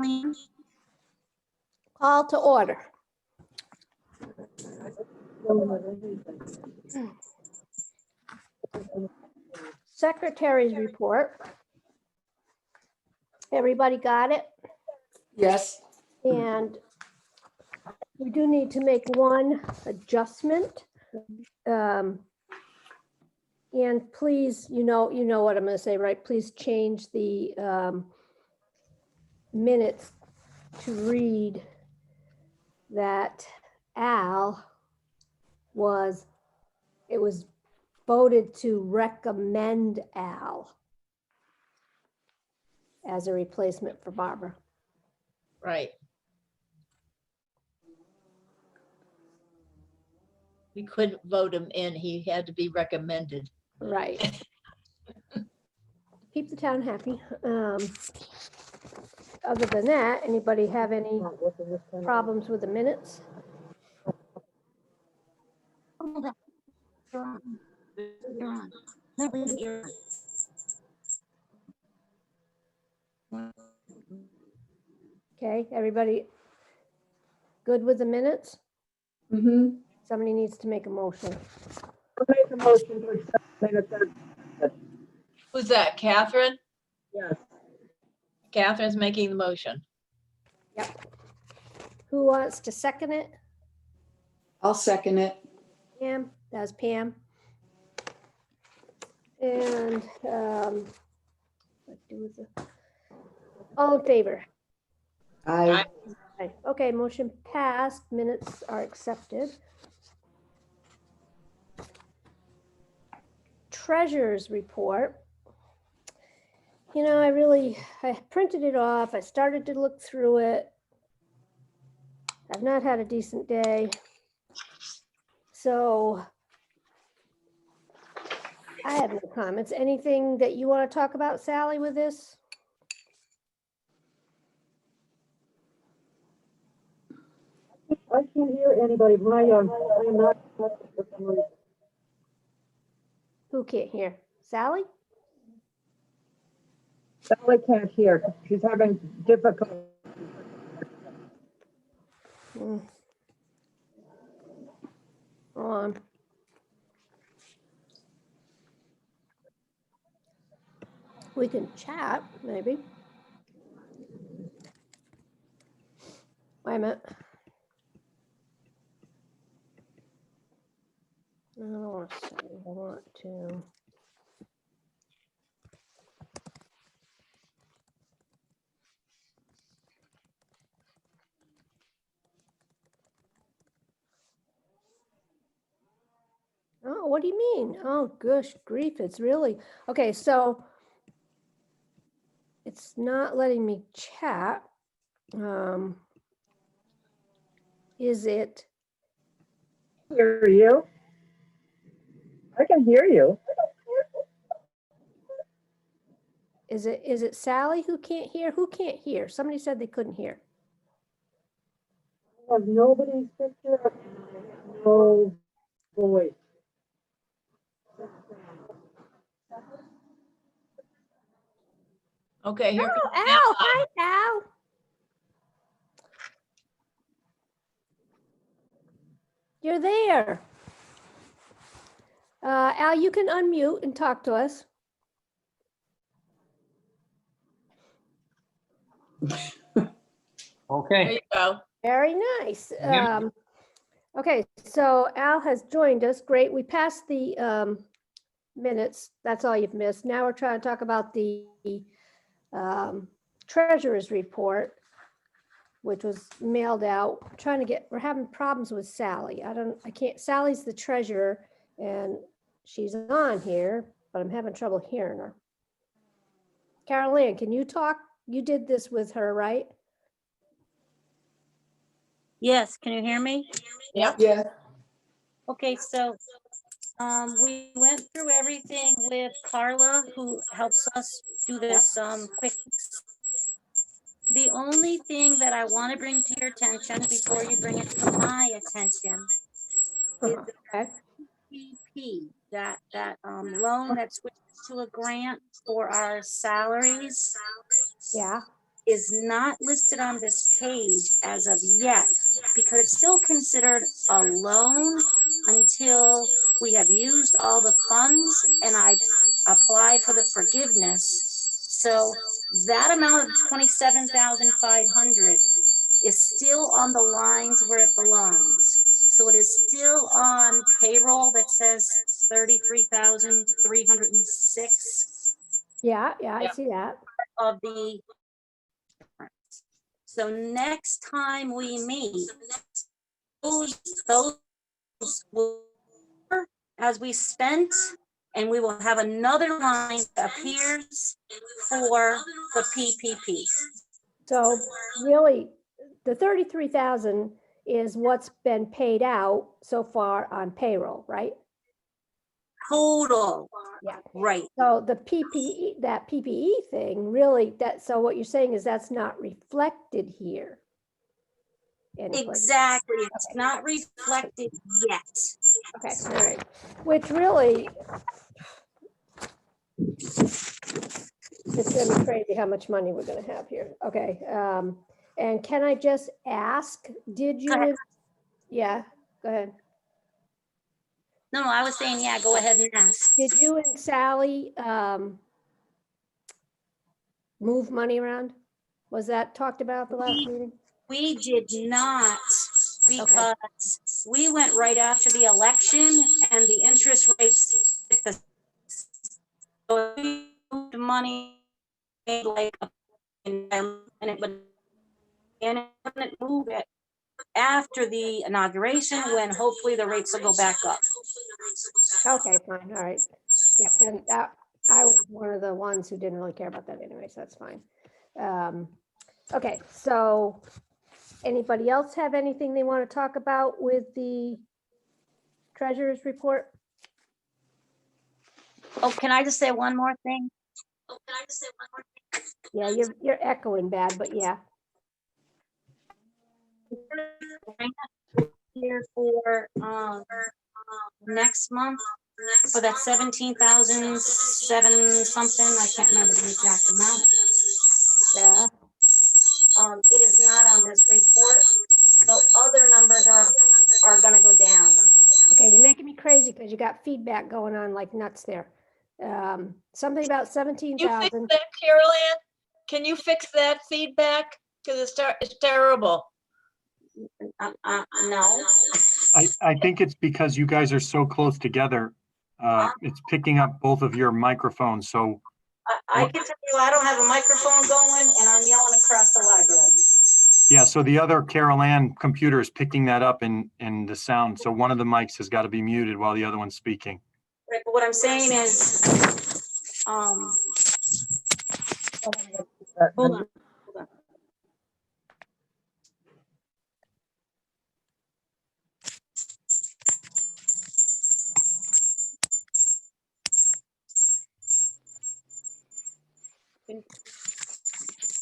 Marlene. Call to order. Secretary's report. Everybody got it? Yes. And we do need to make one adjustment. And please, you know what I'm going to say, right? Please change the minutes to read that it was voted to recommend Al as a replacement for Barbara. Right. We couldn't vote him in. He had to be recommended. Right. Keep the town happy. Other than that, anybody have any problems with the minutes? Hold on. You're on. You're on. Marlene, you're on. Okay, everybody good with the minutes? Mm-hmm. Somebody needs to make a motion. I'll make a motion to accept minutes as, Who's that? Catherine? yes. Catherine's making the motion. Who wants to second it? I'll second it. Pam, that's Pam. And what do with the- all in favor? I, Aye. Okay, motion passed, minutes are accepted. Treasurer's report. You know, I printed it off, I started to look through it. I've not had a decent day. So I have no comments. Anything that you want to talk about, Sally, with this? I can't hear anybody. I'm not. Who can't hear? Sally? Sally can't hear. She's having difficulty. Hmm. Hold on. We can chat, maybe. Wait a minute. I don't want to say, I want to. Oh, what do you mean? Oh, gosh, grief, it's really, okay, so it's not letting me chat. Is it, Hear you? I can hear you. is it Sally who can't hear? Who can't hear? Somebody said they couldn't hear. I have nobody's picture and I have no voice. Okay, here Oh, comes Al, hi, Al. You're there. Al, you can unmute and talk to us. There Okay, you go. Very nice. Yeah. Okay, so Al has joined us. Great. We passed the minutes. That's all you've missed. Now we're trying to talk about the treasurer's report, which was mailed out. We're having problems with Sally. I can't, Sally's the treasurer and she's on here, but I'm having trouble hearing her. Carol Ann, can you talk? You did this with her, right? Yes, can you hear me? Yep. yeah, Okay, so we went through everything with Carla, who helps us do this quick. The only thing that I want to bring to your attention before you bring it to my attention is Okay. PP, that loan that switches to a grant for our salaries. Yeah. is not listed on this page as of yet, because it's still considered a loan until we have used all the funds and I apply for the forgiveness. So that amount of 27,500 is still on the lines where it belongs. So it is still on payroll that says 33,306 Yeah, I Yeah. see that. of the. So next time we meet, those will, as we spent, and we will have another line that appears for the PPP. So really, the 33,000 is what's been paid out so far on payroll, right? Total, Yeah. right. So the PPE, that PPE thing, really, so what you're saying is that's not reflected here. anyplace. Exactly. It's not reflected yet. Okay, all right. Which really, it's gonna be crazy how much money we're gonna have here. Okay, and can I just ask, did Go ahead. you, yeah, go ahead. No, I was saying, yeah, go ahead and ask. Did you and Sally, move money around? Was that talked about at the last meeting? We did not, because we went right after the election and the interest rates. So we moved money like, and it wouldn't move it after the inauguration, when hopefully the rates will go back up. Okay, fine, all right. Yeah, then that, I was one of the ones who didn't really care about that anyway, so that's fine. Okay, so anybody else have anything they want to talk about with the treasurer's report? Oh, can I just say one more thing? Yeah, you're echoing bad, but yeah. Here for, next month, for that 17,007 something, I can't remember the exact amount. Yeah. It is not on this report, so other numbers are gonna go down. Okay, you're making me crazy because you got feedback going on like nuts there. Something about You fix 17,000. that, Carol Ann? Can you fix that feedback? Because it's terrible. No, I think it's because you guys are so close together. It's picking up both of your microphones, so I can tell you, I don't have a microphone going and I'm yelling across the library. yeah, so the other Carol Ann computer is picking that up in the sound. So one of the mics has got to be muted while the other one's speaking. Right, but what I'm saying is, hold on.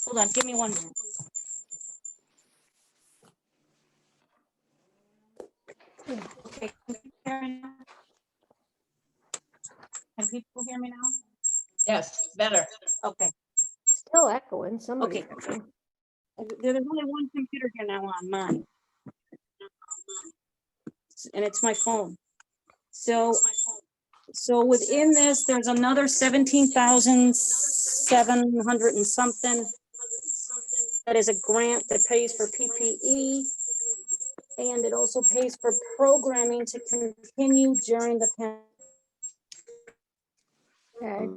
Hold on, give me 1 minute. Okay. Can people hear me now? Yes, better. Okay, Still echoing, somebody. Okay. There's only one computer here now on mine. And it's my phone. So within this, there's another 17,700 and something. That is a grant that pays for PPE. And it also pays for programming to continue during the pandemic. Okay.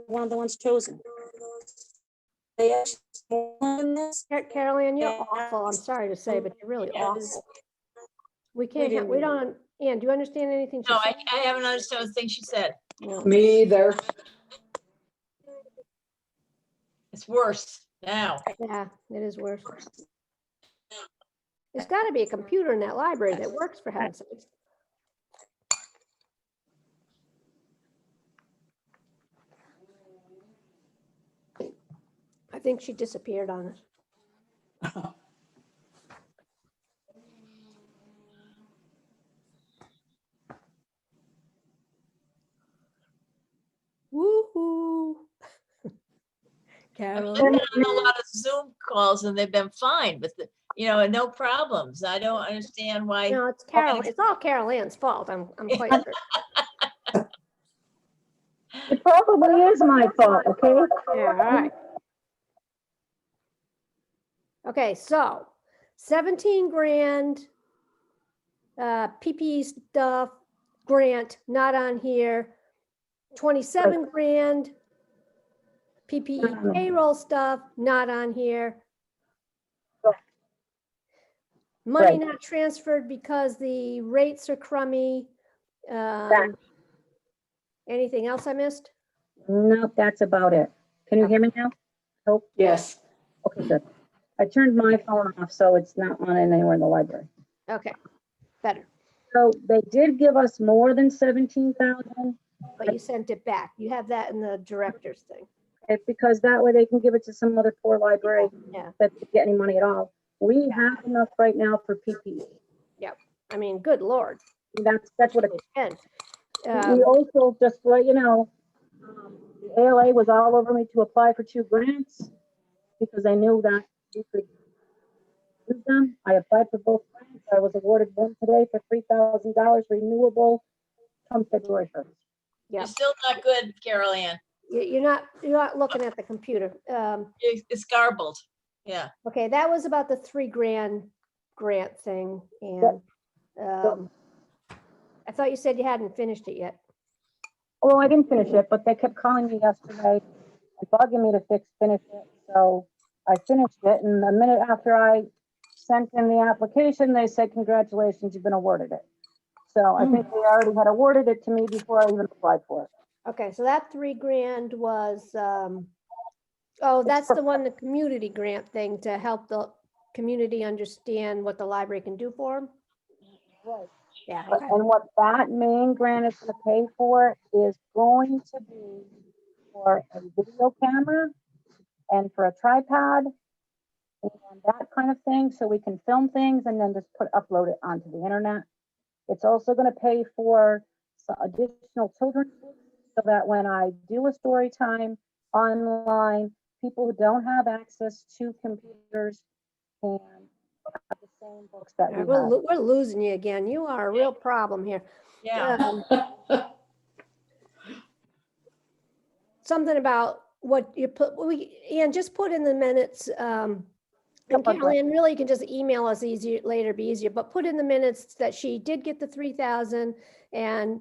One of the ones chosen. They actually won this. Carol Ann, you're Yeah. awful. I'm sorry to say, but you're really Yeah. awful. We can't, didn't we read it. don't, Ann, do you understand anything? she No, said? I haven't understood a thing she said. No. Me either. It's worse now. Yeah, it is worse. There's got to be a computer in that library that works, for heaven's sakes. I think she disappeared on us. Woo. Carol. I've been on a lot of Zoom calls and they've been fine with the, and no problems. I don't understand why. No, it's Carol. It's all Carol Ann's fault. I'm quite sure. It probably is my fault, okay? Yeah, all right. Okay, so 17 grand, PPE stuff, grant, not on here. 27 grand, PPE payroll stuff, not on here. Money Right. not transferred because the rates are crummy. Anything else I missed? Nope, that's about it. Can you hear me now? Hope, Yes. okay, good. I turned my phone off, so it's not on anywhere in the library. Okay, better. So they did give us more than 17,000. But you sent it back. You have that in the director's thing. Because that way they can give it to some other poor library Yeah. that didn't get any money at all. We have enough right now for PPE. I mean, good Lord. That's what it And, is. We also, just to let you know, the ALA was all over me to apply for 2 grants because I knew that we could use them. I applied for both grants. I was awarded one today for $3,000 renewable come February 1st. yeah, You're still not good, Carol Ann. you're not looking at the computer. It's garbled. Yeah. Okay, that was about the 3 grand grant thing, and I thought you said you hadn't finished it yet. Well, I didn't finish it, but they kept calling me yesterday and bugging me to finish it. So I finished it, and a minute after I sent in the application, they said, congratulations, you've been awarded it. So I think they already had awarded it to me before I even applied for it. Okay, so that 3 grand was, oh, that's the one, the community grant thing to help the community understand what the library can do for them? Right. Yeah, okay. And what that main grant is gonna pay for is going to be for a video camera and for a tripod and that kind of thing, so we can film things and then just upload it onto the internet. It's also gonna pay for some additional children's books so that when I do a story time online, people who don't have access to computers can have the same books that we have. We're losing you again. You are a real problem here. Yeah. Something about what you put, and just put in the minutes, and Caroline, really, you can just email us later, be easier, but put in the minutes that she did get the 3,000 and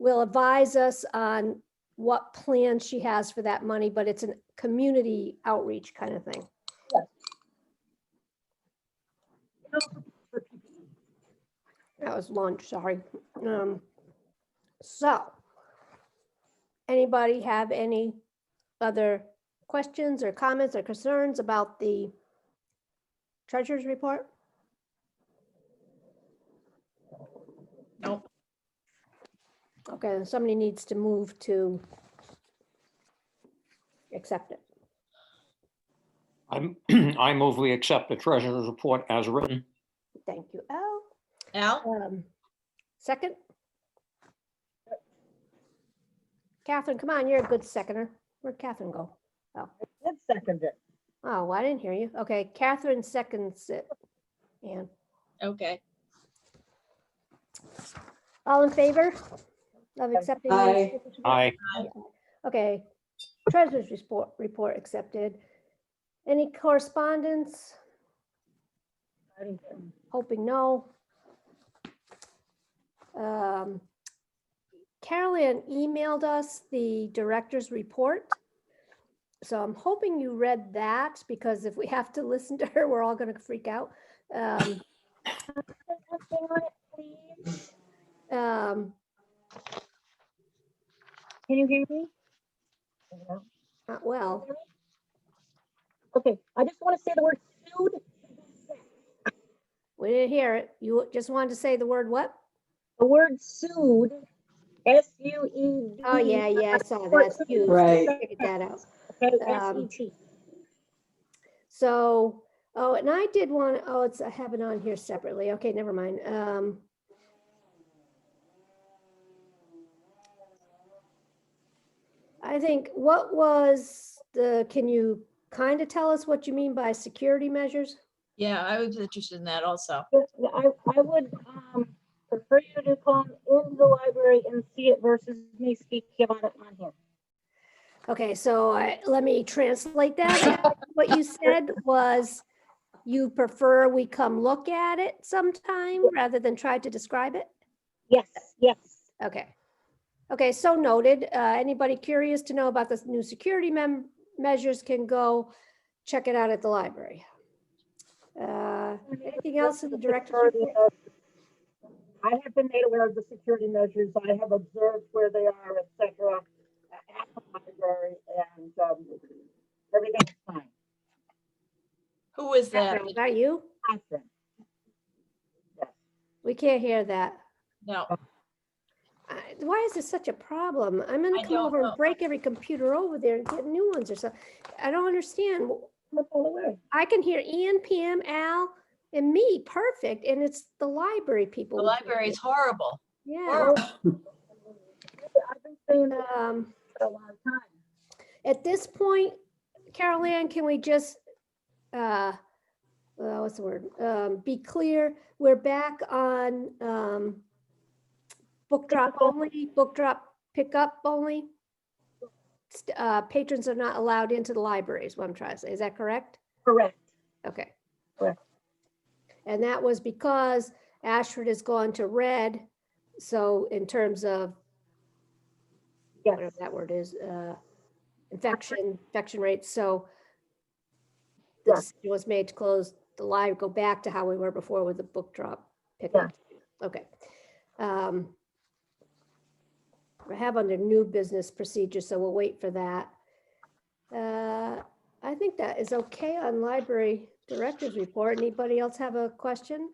will advise us on what plan she has for that money, but it's a community outreach kind of thing. That was lunch, sorry. So, anybody have any other questions or comments or concerns about the treasurer's report? Nope. Okay, then somebody needs to move to accept it. I move we accept the treasurer's report as written. Thank you, Al. Al? Second? Catherine, come on, you're a good seconder. Where'd Catherine go? Let's second it. Oh, well, I didn't hear you. Okay, Catherine seconds it. And Okay. all in favor of accepting? the Aye. treasurer's report? Aye. Okay, treasurer's report accepted. Any correspondence? Hoping no. Carolyn emailed us the director's report. So I'm hoping you read that, because if we have to listen to her, we're all going to freak out. Can you hear me? Well, Okay, I just want to say the word sued. we didn't hear it. You just wanted to say the word what? The word sued, S-U-E-D. Oh, yeah, I saw that. You Right. figured that out. Okay, Um, S-E-T. So, oh, and I did want, I have it on here separately. Okay, never mind. I think, what was can you kind of tell us what you mean by security measures? Yeah, I was interested in that also. I would, prefer you to come into the library and see it versus me speaking about it on here. Okay, so let me translate that. What you said was you prefer we come look at it sometime rather than try to describe it? Yes, yes. Okay. Okay, so noted. Anybody curious to know about the new security measures can go check it out at the library. Anything else in the director's report? I have been made aware of the security measures. I have observed where they are, et cetera, at the library, and everything's fine. Who is that? Is that you? Awesome. We can't hear that. No, Why is this such a problem? I'm gonna I come don't over know. and break every computer over there and get new ones or something. I don't understand. Look all the way. I can hear Ian, Pam, Al, and me, perfect, and it's the library people. the we can't library is hear. horrible. Yeah. Horrible. I've been saying that Um, for a long time. At this point, Carol Ann, can we just, what's the word? Be clear, we're back on book drop only, book drop pickup only? Patrons are not allowed into the library is what I'm trying to say. Is that correct? Correct. Okay. Correct. And that was because Ashford has gone to red. So in terms of Yes. whatever that word is, infection rates. So the Yes. decision was made to close the live, go back to how we were before with the book drop pickup. Okay. I have under new business procedure, so we'll wait for that. I think that is okay on library director's report. Anybody else have a question?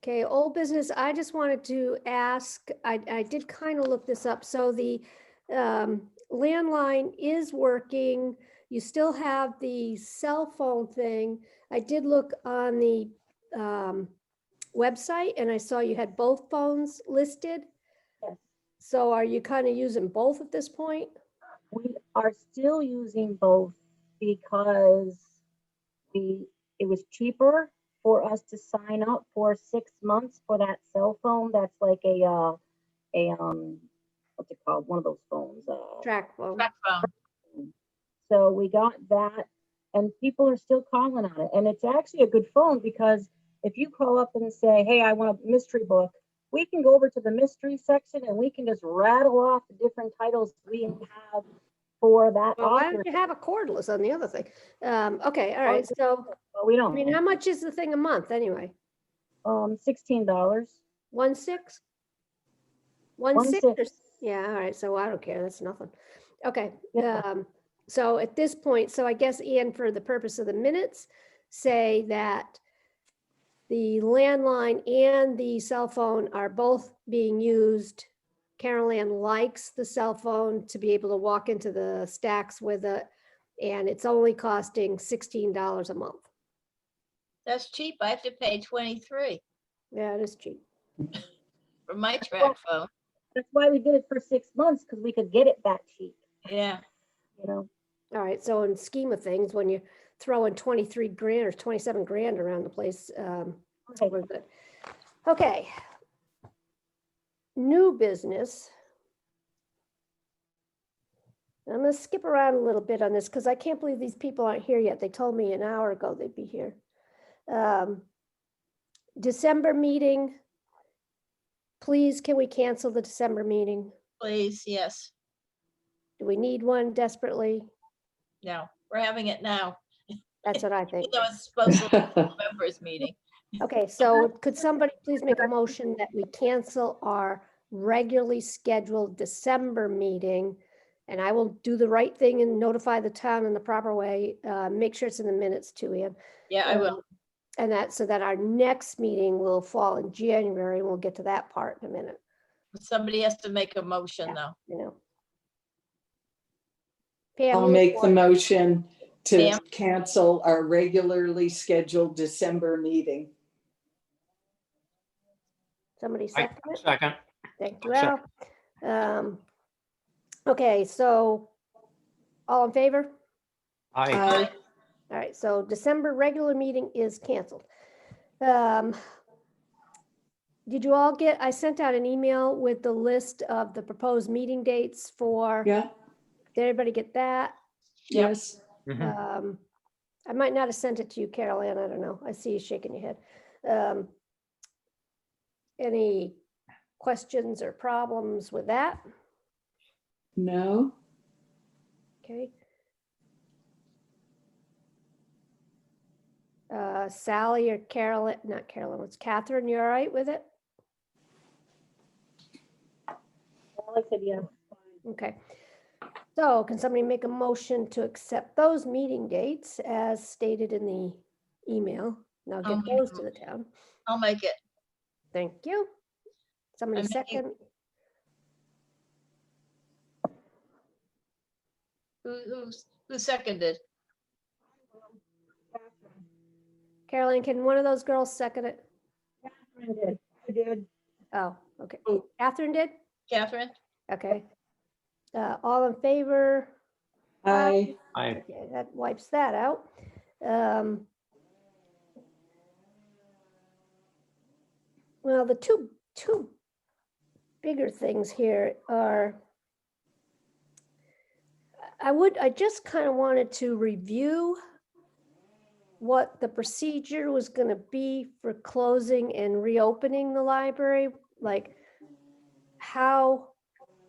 Okay, old business, I just wanted to ask, I did kind of look this up. So the landline is working. You still have the cell phone thing. I did look on the website and I saw you had both phones listed. Yes. So are you kind of using both at this point? We are still using both because it was cheaper for us to sign up for 6 months for that cell phone. That's like a what's it called? One of those phones. Track phone. Track phone. So we got that, and people are still calling on it. And it's actually a good phone because if you call up and say, hey, I want a mystery book, we can go over to the mystery section and we can just rattle off the different titles we have for that Well, why author. don't you have a cordless on the other thing? Okay, all right. So, But we I don't. mean, how much is the thing a month anyway? $16. 1.6? 1.6? 1.6. Yeah, all right. So I don't care. That's nothing. Okay. Yeah. So at this point, so I guess Ian, for the purpose of the minutes, say that the landline and the cell phone are both being used. Carol Ann likes the cell phone to be able to walk into the stacks with it, and it's only costing $16 a month. That's cheap. I have to pay 23 Yeah, it is cheap. for my track phone. That's why we did it for 6 months, because we could get it that cheap, Yeah. you know? All right, so in scheme of things, when you're throwing 23 grand or 27 grand around the place, Okay. we're good. Okay. New business. I'm gonna skip around a little bit on this because I can't believe these people aren't here yet. They told me an hour ago they'd be here. December meeting. Please, can we cancel the December meeting? Please, yes. Do we need one desperately? No, we're having it now. That's what I think. Even though it's supposed to be a members meeting. Okay, so could somebody please make a motion that we cancel our regularly scheduled December meeting? And I will do the right thing and notify the town in the proper way. Make sure it's in the minutes too, Ian. Yeah, I will. And that, so that our next meeting will fall in January. We'll get to that part in a minute, Somebody has to make a motion Yeah. though. you know. Pam, I'll you make the want- motion to Pam? cancel our regularly scheduled December meeting. Somebody I second it? second. Thank you, Al. Okay, so all in favor? Aye. Aye. All right, so December regular meeting is canceled. Did you all get, I sent out an email with the list of the proposed meeting dates for, Yeah, did everybody get that? yes. Mhm. I might not have sent it to you, Carol Ann, I don't know. I see you shaking your head. Any questions or problems with that? No, Okay. Sally or Carolyn, not Carolyn, it's Catherine, you all right with it? Alex said, yeah. Okay. So can somebody make a motion to accept those meeting dates as stated in the email? Now I'll get make those a to the town. I'll make it. Thank you. Somebody I'm making- second. Who seconded? Caroline, can one of those girls second it? Catherine did. I did. Oh, okay. Oh. Catherine did? Catherine? Okay. All in favor? I, Aye. Okay, that wipes that out. Well, the two bigger things here are, I just kind of wanted to review what the procedure was going to be for closing and reopening the library, like how,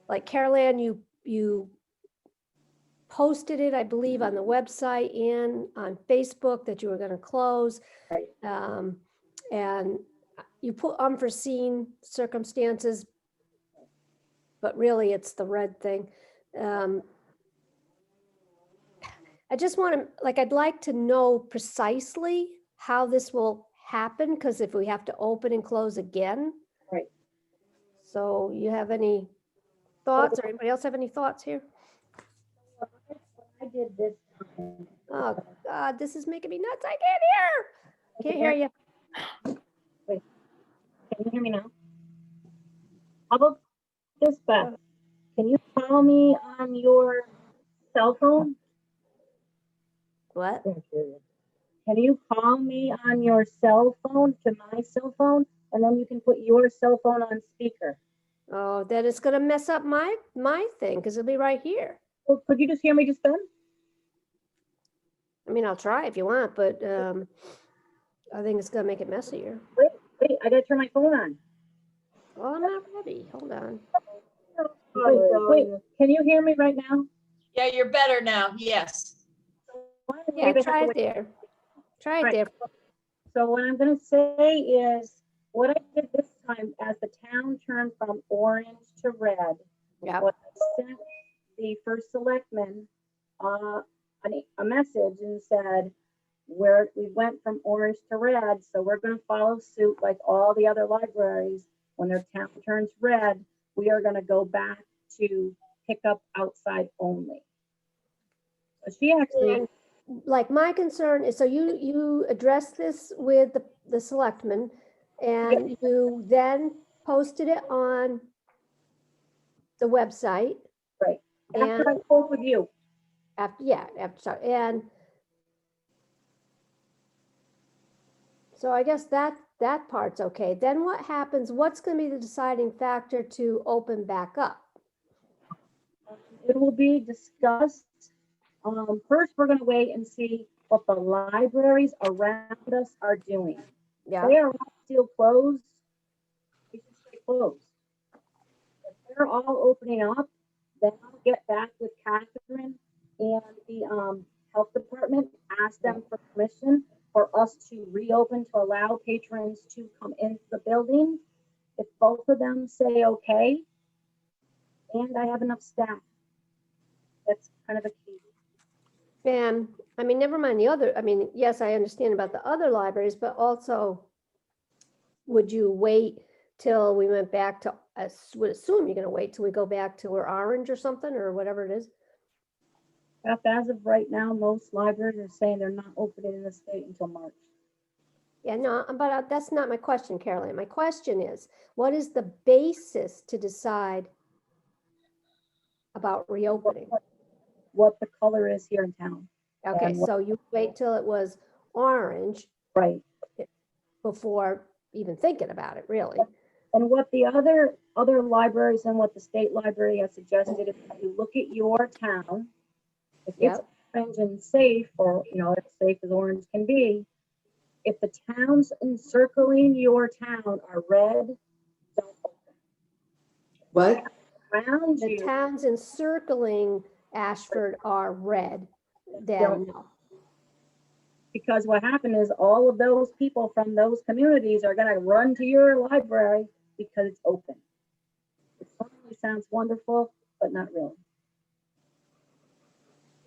like Carol Ann, you posted it, I believe, on the website and on Facebook that you were going to close. Right. And you put unforeseen circumstances, but really it's the red thing. I just want to, like, I'd like to know precisely how this will happen, because if we have to open and close again. Right. So you have any thoughts, or anybody else have any thoughts here? I did this time. Oh, God, this is making me nuts. I can't hear you. Can you hear me now? How about this, Beth? Can you call me on your cell phone? What? Can you call me on your cell phone to my cell phone? And then you can put your cell phone on speaker. Oh, then it's gonna mess up my thing, because it'll be right here. Well, could you just hear me just then? I mean, I'll try if you want, but I think it's gonna make it messier. Wait, I gotta turn my phone on. Oh, I'm not ready. Hold on. Wait, can you hear me right now? Yeah, you're better now. Yes. Yeah, try it there. Try it Right. there. So what I'm gonna say is, what I did this time, as the town turned from orange to red, Yeah. what I sent the first selectman, a message and said, we went from orange to red, so we're gonna follow suit like all the other libraries. When their town turns red, we are gonna go back to pick up outside only. So she actually, And, like, my concern is, so you addressed this with the selectmen, and you then posted it on the website. right, And after I spoke with you, after, and so I guess that part's okay. Then what happens, what's gonna be the deciding factor to open back up? it will be discussed. First, we're gonna wait and see what the libraries around us are doing. Yeah, They are all still closed. They should stay closed. If they're all opening up, then I'll get back with Catherine and the health department, ask them for permission for us to reopen, to allow patrons to come into the building. If both of them say okay, and I have enough staff, that's kind of a key. and, I mean, never mind the other, I mean, yes, I understand about the other libraries, but also, would you wait till we went back to, I would assume you're gonna wait till we go back to we're orange or something, or whatever it is? As of right now, most libraries are saying they're not opening in the state until March. Yeah, no, but that's not my question, Caroline. My question is, what is the basis to decide about reopening? What the color is here in town. Okay, And what- so you wait till it was orange Right. before even thinking about it, really? And what the other libraries and what the state library has suggested is that you look at your town. If it's Yep. orange and safe, or, as safe as orange can be, if the towns encircling your town are red, don't open. What? Around The you, towns encircling Ashford are red, then no. because what happened is all of those people from those communities are gonna run to your library because it's open. It certainly sounds wonderful, but not really.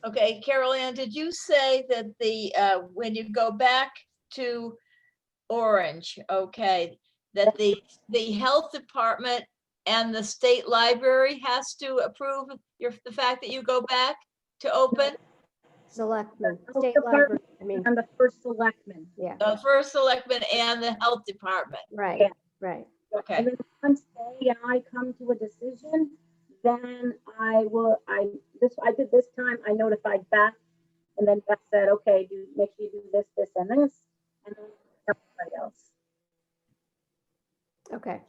Okay, Carol Ann, did you say that when you go back to orange, okay, that the health department and the state library has to approve the fact that you go back to open? Selectmen, The health state department library, I mean, And the first selectman. yeah, First selectmen and the health department, right, Yeah. right. okay. And then once they and I come to a decision, then I did this time, I notified Beth, and then Beth said, okay, make sure you do this, this, and this, and then everybody else. Okay.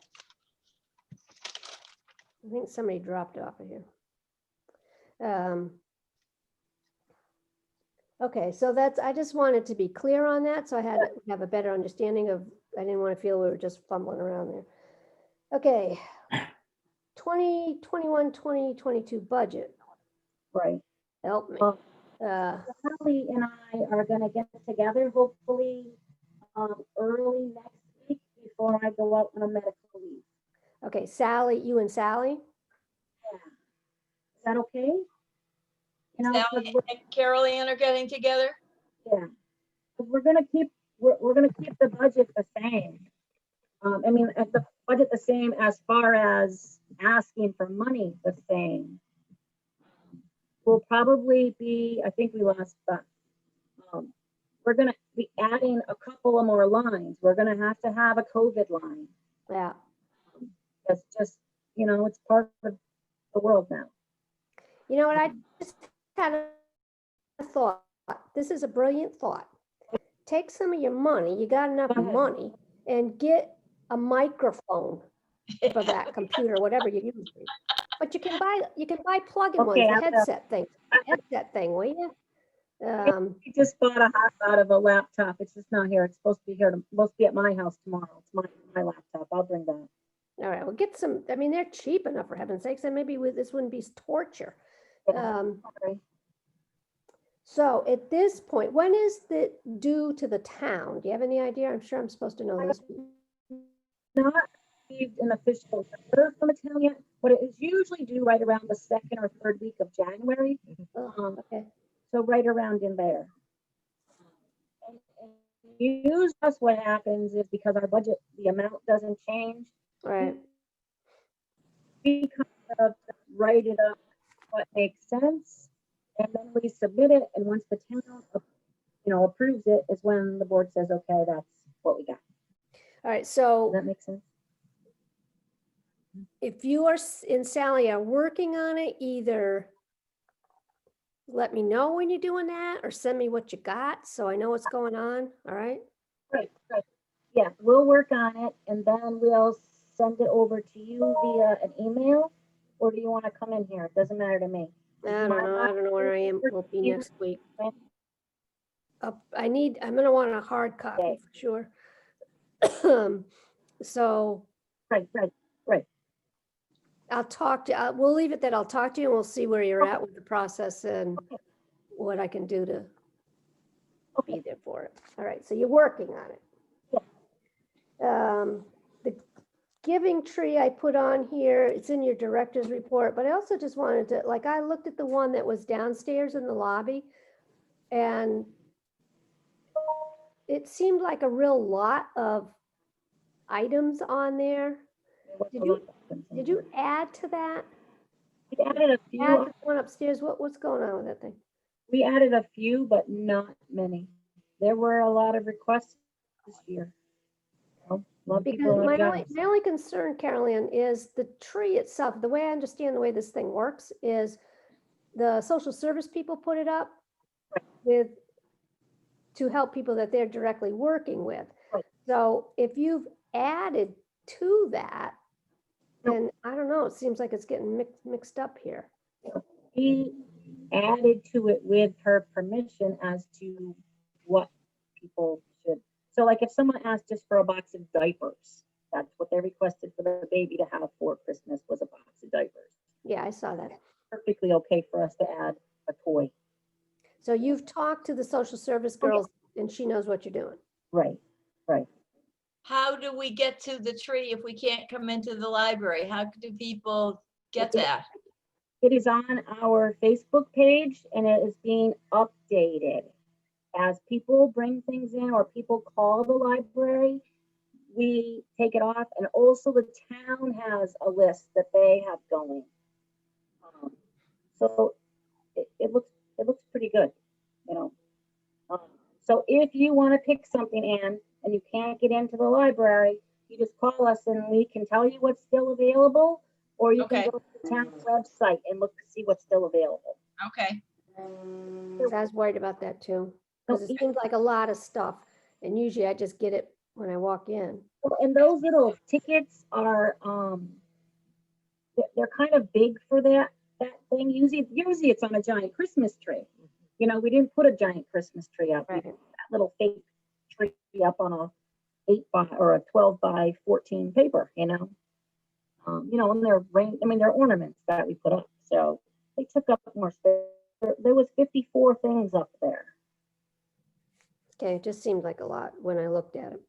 I think somebody dropped off of here. Okay, so I just wanted to be clear on that, so I had to have a better understanding of, I didn't want to feel we were just fumbling around there. Okay. 2021, 2022 budget, Right. help me. Well, Uh, Sally and I are gonna get together hopefully early next week before I go out on a medical leave. Okay, Sally, you and Sally? Yeah. Is that okay? Sally 'Cause we're- and Carol Ann are getting together? Yeah, 'cause we're gonna keep the budget the same. I mean, the budget the same as far as asking for money the same. Will probably be, I think we lost, but, we're gonna be adding a couple of more lines. We're gonna have to have a COVID line. Yeah. That's just, it's part of the world now. You know what, I just had a thought. This is a brilliant thought. Take some of your money, you got enough Go ahead. money, and get a microphone for that computer, whatever you're using. But you can buy plug-in ones, Okay, the I will. headset thing, will you? We just bought a hot out of a laptop. It's just not here. It's supposed to be here, supposed to be at my house tomorrow. It's my laptop. I'll bring that. All right, well, get some, I mean, they're cheap enough for heaven's sakes, and maybe this wouldn't be torture. Yeah, okay. So at this point, when is it due to the town? Do you have any idea? I'm sure I'm supposed to know this. Not received an official letter from the town yet, but it is usually due right around the second or third week of January. Oh, okay, So right around in there. And usually what happens is because our budget, the amount doesn't change, all right, we kind of write it up what makes sense, and then we submit it, and once the town, approves it, is when the board says, okay, that's what we got. all right, Does so that make sense? if you and Sally are working on it, either let me know when you're doing that, or send me what you got, so I know what's going on, all right? Right. Yeah, we'll work on it, and then we'll send it over to you via an email, or do you want to come in here? It doesn't matter to me. I don't know where I am, will be next week. I'm gonna want a hard copy Okay. for sure. So Right. I'll talk to, we'll leave it that I'll talk to you and we'll see where you're at with the process and what I can do to be there for it. All right, so you're working on it. The giving tree I put on here, it's in your director's report, but I also just wanted to, I looked at the one that was downstairs in the lobby, and it seemed like a real lot of items on there. Did you add to that? We added a few. Add the one upstairs, what's going on with that thing? We added a few, but not many. There were a lot of requests this year. So, a lot of Because people have jobs. my only concern, Carolyn, is the tree itself. The way I understand the way this thing works is the social service people put it up with, to help people that they're directly working with. Right. So if you've added to that, Nope. then I don't know, it seems like it's getting mixed up here. He added to it with her permission as to what people should. So like if someone asked just for a box of diapers, that's what they requested for the baby to have for Christmas, was a box of diapers. Yeah, I saw that. Perfectly okay for us to add a toy. So you've talked to the social service Oh, yeah. girls and she knows what you're doing. Right, right. How do we get to the tree if we can't come into the library? How do people get that? It is on our Facebook page and it is being updated. As people bring things in or people call the library, we take it off. And also the town has a list that they have going. So it looks pretty good, you know. So if you want to pick something in and you can't get into the library, you just call us and we can tell you what's still available, or you Okay. can go to the town's website and look to see what's still available. Okay, I was worried about that too, because it seems like a lot of stuff. And usually I just get it when I walk in. Well, and those little tickets are, they're kind of big for that thing. Usually it's on a giant Christmas tree. You know, we didn't put a giant Christmas tree up. We Right. put that little fake tree up on a 8 by or a 12 by 14 paper, you know. You know, and they're ornaments that we put up. So they took up more space. There was 54 things up there. Okay, it just seemed like a lot when I looked at it.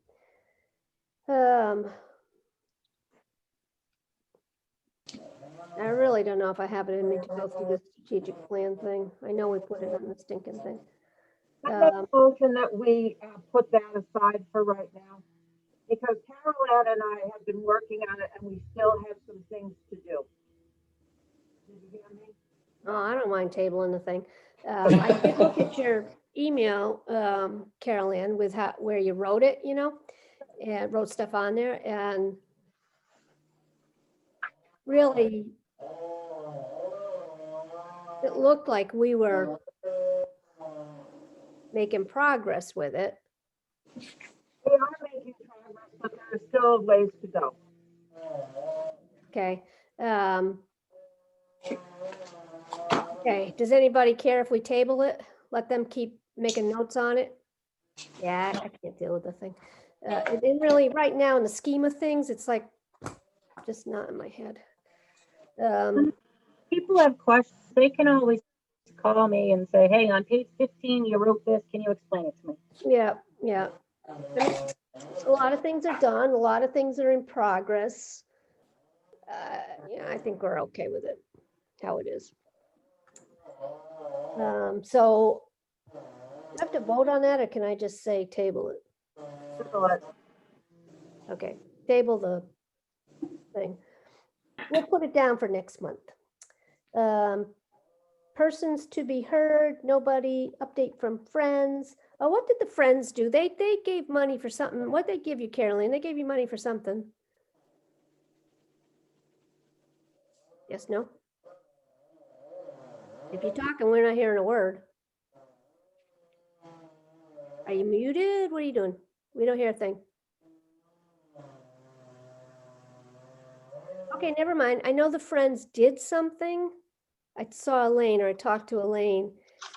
I really don't know if I have it in me to go through the strategic plan thing. I know we put it on the stinking thing. I make a motion that we put that aside for right now. Because Carol and I have been working on it and we still have some things to do. Did you hear me? Oh, I don't mind tabling the thing. I did look at your email, Carol Ann, with where you wrote it, you know, and wrote stuff on there, and really, it looked like we were making progress with it. We are making progress, but there's still ways to go. Okay. Okay, does anybody care if we table it? Let them keep making notes on it? Yeah, I can't deal with the thing. And really, right now, in the scheme of things, it's like, just not in my head. People have questions, they can always call me and say, hey, on page 15, you wrote this, can you explain it to me? Yeah, yeah. I mean, a lot of things are done, a lot of things are in progress. Yeah, I think we're okay with it, how it is. So, do I have to vote on that, or can I just say table it? Okay, table the thing. We'll put it down for next month. Persons to be heard, nobody, update from friends. Oh, what did the friends do? They gave money for something. What they give you, Caroline? They gave you money for something. Yes, no? If you're talking, we're not hearing a word. Are you muted? What are you doing? We don't hear a thing. Okay, never mind. I know the friends did something. I saw Elaine, or I talked to Elaine.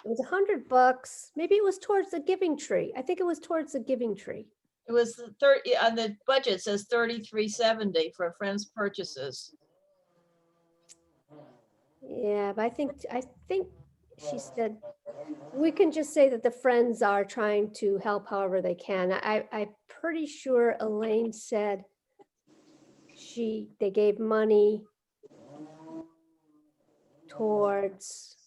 It was $100. Maybe it was towards the Giving Tree. I think it was towards the Giving Tree. it was the 30, on the budget says 3370 for friends purchases. Yeah, but I think she said, we can just say that the friends are trying to help however they can. I'm pretty sure Elaine said they gave money towards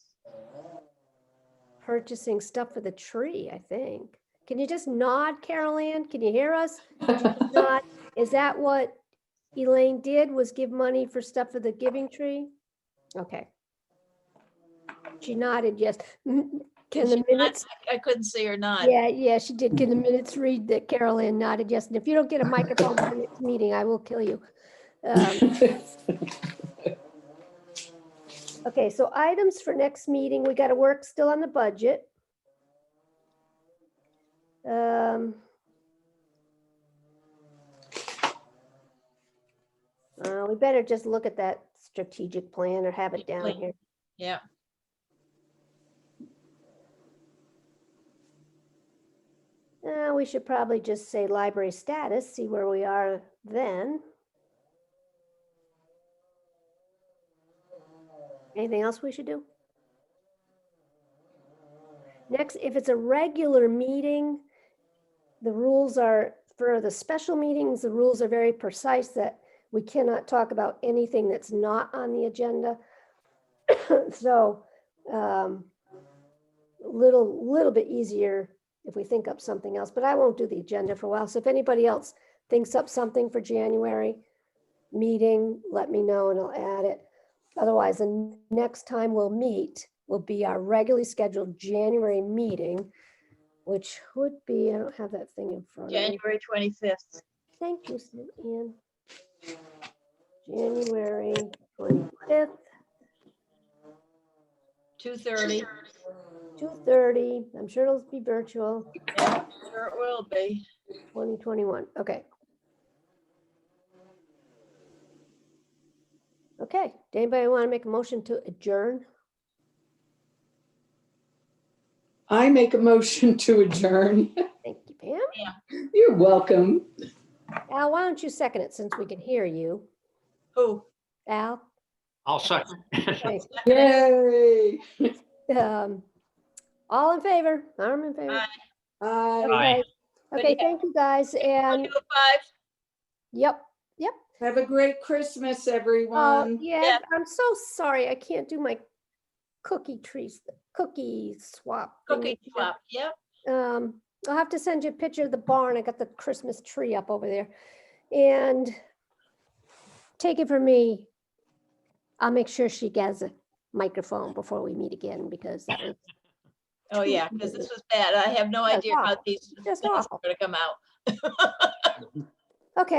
purchasing stuff for the tree, I think. Can you just nod, Carol Ann? Can you hear us? Could you just nod? Is that what Elaine did, was give money for stuff for the Giving Tree? Okay. She nodded yes. Can Did the she nod? minutes, I couldn't see her nod. yeah, she did. Can the minutes read that Carol Ann nodded yes? And if you don't get a microphone for the next meeting, I will kill you. Okay, so items for next meeting, we got to work still on the budget. We better just look at that strategic plan or have it down Plan. here. Yeah, We should probably just say library status, see where we are then. Anything else we should do? Next, if it's a regular meeting, the rules are, for the special meetings, the rules are very precise that we cannot talk about anything that's not on the agenda. So, little bit easier if we think up something else, but I won't do the agenda for a while. So if anybody else thinks up something for January meeting, let me know and I'll add it. Otherwise, the next time we'll meet will be our regularly scheduled January meeting, which would be, I don't have that thing in front of me. January 25th. Thank you, Ian. January 25th, 2:30. 2:30. I'm sure it'll be virtual, Yeah, sure it will be. 2021. Okay. Okay, anybody want to make a motion to adjourn? I make a motion to adjourn. Thank you, Pam. You're welcome. Al, why don't you second it since we can hear you? Who? Al? I'll second. Okay. Yay. All in favor? I'm in favor. Aye. Bye. Okay, Good okay, to thank you, guys, We'll and, do a 5. yep. Have a great Christmas, everyone. Yeah, I'm so sorry, I can't do my cookie swap. thing Cookie with you. swap. Yep. I'll have to send you a picture of the barn. I got the Christmas tree up over there. And take it from me, I'll make sure she gets a microphone before we meet again because that was Oh, yeah, because this was bad. I have no That's idea how awful. these Just minutes are awful. going to come out. okay.